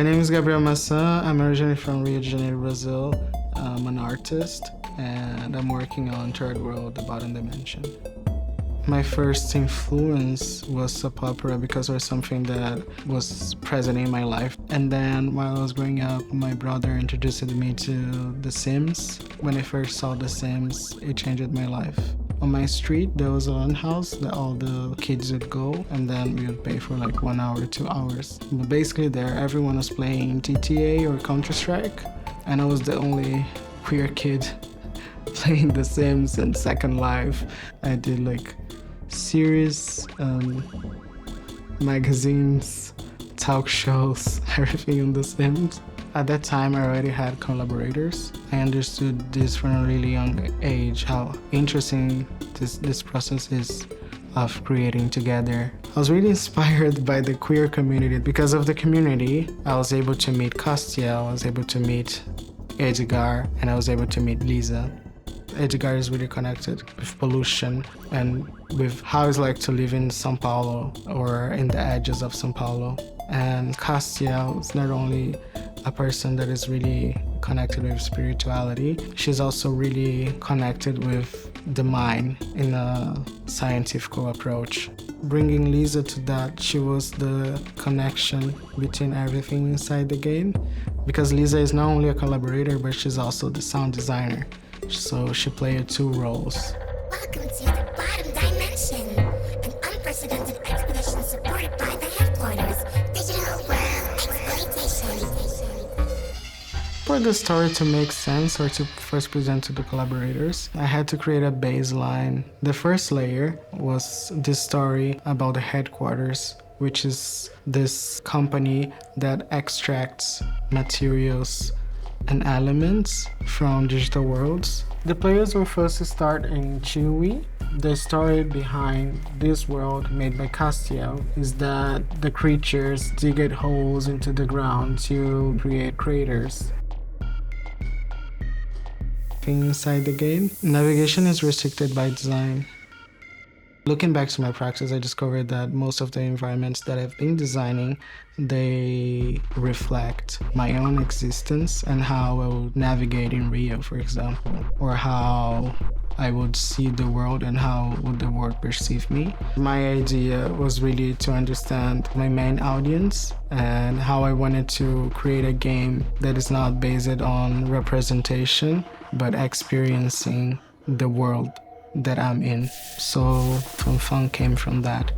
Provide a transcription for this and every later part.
My name is Gabriel Massa. I'm originally from Rio de Janeiro, Brazil. I'm an artist and I'm working on Third World, The Bottom Dimension. My first influence was soap opera because it was something that was present in my life. And then while I was growing up, my brother introduced me to The Sims. When I first saw The Sims, it changed my life. On my street, there was a LAN house that all the kids would go, and then we would pay for like 1 hour, 2 hours. But basically there, everyone was playing GTA or Counter-Strike, and I was the only queer kid playing The Sims and Second Life. I did like series, magazines, talk shows, everything on The Sims. At that time, I already had collaborators. I understood this from a really young age, how interesting this process is of creating together. I was really inspired by the queer community. Because of the community, I was able to meet Castiel, I was able to meet Edgar, and I was able to meet Lisa. Edgar is really connected with pollution and with how it's like to live in São Paulo or in the edges of São Paulo. And Castiel is not only a person that is really connected with spirituality, she's also really connected with the mind in a scientific approach. Bringing Lisa to that, she was the connection between everything inside the game, because Lisa is not only a collaborator, but she's also the sound designer. So she played two roles. Welcome to the Bottom Dimension, an unprecedented expedition supported by the headquarters, Digital World Exploitation. For the story to make sense or to first present to the collaborators, I had to create a baseline. The first layer was this story about the headquarters, which is this company that extracts materials and elements from digital worlds. The players will first start in Chewy. The story behind this world made by Castiel is that the creatures dig holes into the ground to create craters. Inside the game, navigation is restricted by design. Looking back to my practice, I discovered that most of the environments that I've been designing, they reflect my own existence and how I would navigate in Rio, for example, or how I would see the world and how would the world perceive me. My idea was really to understand my main audience and how I wanted to create a game that is not based on representation, but experiencing the world that I'm in. So Funfun came from that.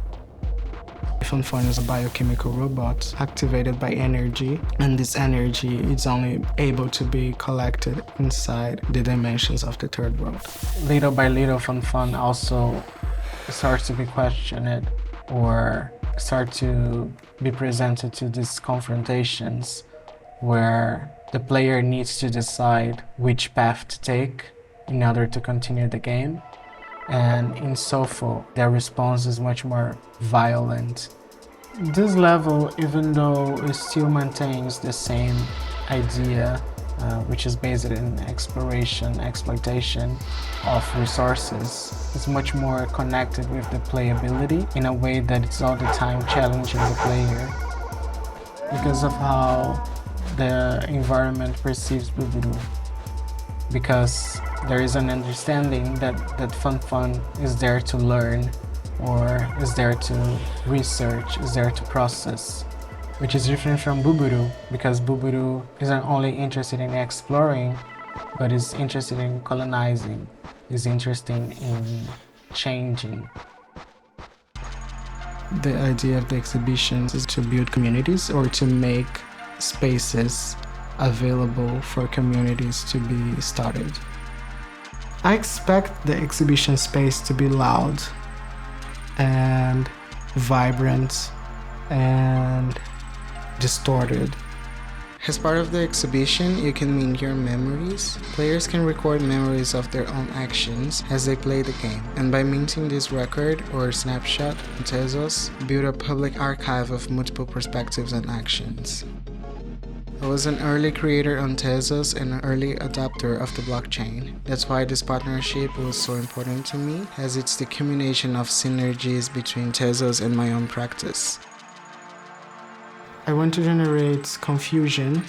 Funfun is a biochemical robot activated by energy, and this energy is only able to be collected inside the dimensions of the third world. Little by little, Funfun also starts to be questioned or start to be presented to these confrontations where the player needs to decide which path to take in order to continue the game. And in Sofo, their response is much more violent. This level, even though it still maintains the same idea, which is based in exploration, exploitation of resources, is much more connected with the playability in a way that it's all the time challenging the player because of how the environment perceives Buburu. Because there is an understanding that Funfun is there to learn or is there to research, is there to process, which is different from Buburu, because Buburu isn't only interested in exploring, but is interested in colonizing, is interested in changing. The idea of the exhibitions is to build communities or to make spaces available for communities to be started. I expect the exhibition space to be loud and vibrant and distorted. As part of the exhibition, you can mint your memories. Players can record memories of their own actions as they play the game, and by minting this record or snapshot on Tezos, build a public archive of multiple perspectives and actions. I was an early creator on Tezos and an early adopter of the blockchain. That's why this partnership was so important to me, as it's the culmination of synergies between Tezos and my own practice. I want to generate confusion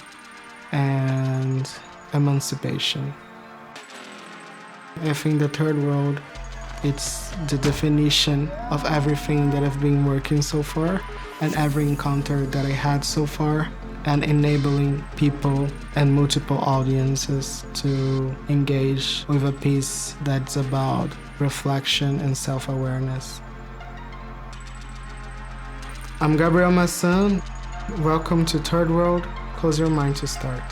and emancipation. I think the third world, it's the definition of everything that I've been working so far and every encounter that I had so far, and enabling people and multiple audiences to engage with a piece that's about reflection and self-awareness. I'm Gabriel Masson. Welcome to Third World. Close your mind to start.